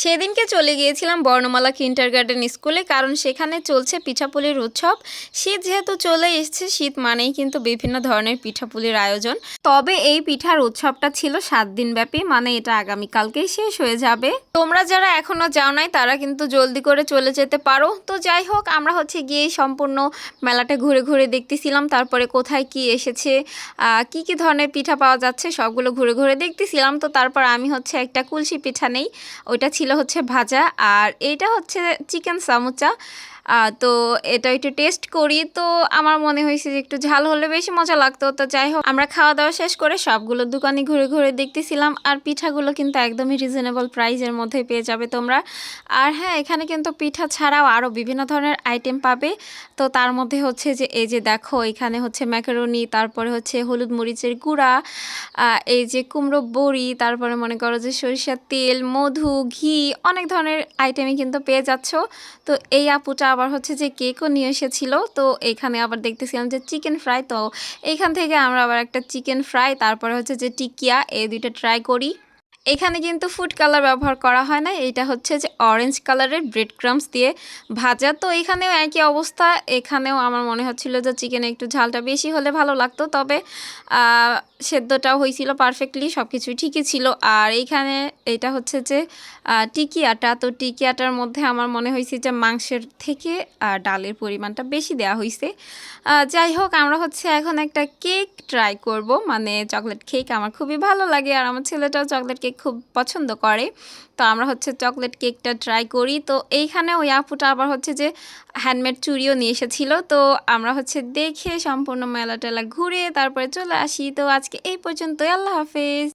সেদিনকে চলে গিয়েছিলাম বর্ণমালা কিন্ডারগার্টেন স্কুলে, কারণ সেখানে চলছে পিঠাপুলির উৎসব। শীত যেহেতু চলে এসছে, শীত মানেই কিন্তু বিভিন্ন ধরনের পিঠাপুলির আয়োজন। তবে এই পিঠার উৎসবটা ছিল 7 দিন ব্যাপী, মানে এটা আগামীকালকেই শেষ হয়ে যাবে। তোমরা যারা এখনো যাও নাই তারা কিন্তু জলদি করে চলে যেতে পারো। তো যাই হোক, আমরা হচ্ছে গিয়ে সম্পূর্ণ মেলাটা ঘুরে ঘুরে দেখতেছিলাম, তারপরে কোথায় কি এসেছে, কি কি ধরনের পিঠা পাওয়া যাচ্ছে সবগুলো ঘুরে ঘুরে দেখতেছিলাম। তো তারপর আমি হচ্ছে একটা কুলসি পিঠা নেই, ওইটা ছিল হচ্ছে ভাজা, আর এইটা হচ্ছে চিকেন সামুচা। তো এটা একটু টেস্ট করি, তো আমার মনে হয়েছে যে একটু ঝাল হলে বেশি মজা লাগতো। তো যাই হোক, আমরা খাওয়া দাওয়া শেষ করে সবগুলো দোকানে ঘুরে ঘুরে দেখতেছিলাম। আর পিঠাগুলো কিন্তু একদমই রিজনেবল প্রাইসের মধ্যে পেয়ে যাবে তোমরা। আর হ্যাঁ, এখানে কিন্তু পিঠা ছাড়াও আরও বিভিন্ন ধরনের আইটেম পাবে। তো তার মধ্যে হচ্ছে যে এই যে দেখো, এখানে হচ্ছে ম্যাকারনি, তারপরে হচ্ছে হলুদ মরিচের গুঁড়া, এই যে কুমড়ো বড়ি, তারপরে মনে করো যে সরিষার তেল, মধু, ঘি, অনেক ধরনের আইটেমই কিন্তু পেয়ে যাচ্ছ। তো এই আপুটা আবার হচ্ছে যে কেকও নিয়ে এসেছিল। তো এখানে আবার দেখতেছিলাম যে চিকেন ফ্রাই, তো এইখান থেকে আমরা আবার একটা চিকেন ফ্রাই, তারপরে হচ্ছে যে টিকিয়া, এই দুইটা ট্রাই করি। এখানে কিন্তু ফুড কালার ব্যবহার করা হয় না, এটা হচ্ছে যে অরেঞ্জ কালারের ব্রেড ক্রামস দিয়ে ভাজা। তো এখানেও একই অবস্থা, এখানেও আমার মনে হচ্ছিল যে চিকেনে একটু ঝালটা বেশি হলে ভালো লাগতো, তবে সেদ্ধটাও হয়েছিল পারফেক্টলি, সব কিছুই ঠিকই ছিল। আর এইখানে এটা হচ্ছে যে টিকিয়াটা, তো টিকিয়াটার মধ্যে আমার মনে হয়েছে যে মাংসের থেকে ডালের পরিমাণটা বেশি দেওয়া হয়েছে। যাই হোক, আমরা হচ্ছে এখন একটা কেক ট্রাই করব, মানে চকলেট কেক। আমার খুবই ভালো লাগে, আর আমার ছেলেটাও চকলেট কেক খুব পছন্দ করে। তো আমরা হচ্ছে চকলেট কেকটা ট্রাই করি। তো এইখানে ওই আপুটা আবার হচ্ছে যে হ্যান্ডমেড চুড়িও নিয়ে এসেছিল। তো আমরা হচ্ছে দেখে সম্পূর্ণ মেলা টেলা ঘুরে তারপরে চলে আসি। তো আজকে এই পর্যন্তই, আল্লাহ হাফেজ।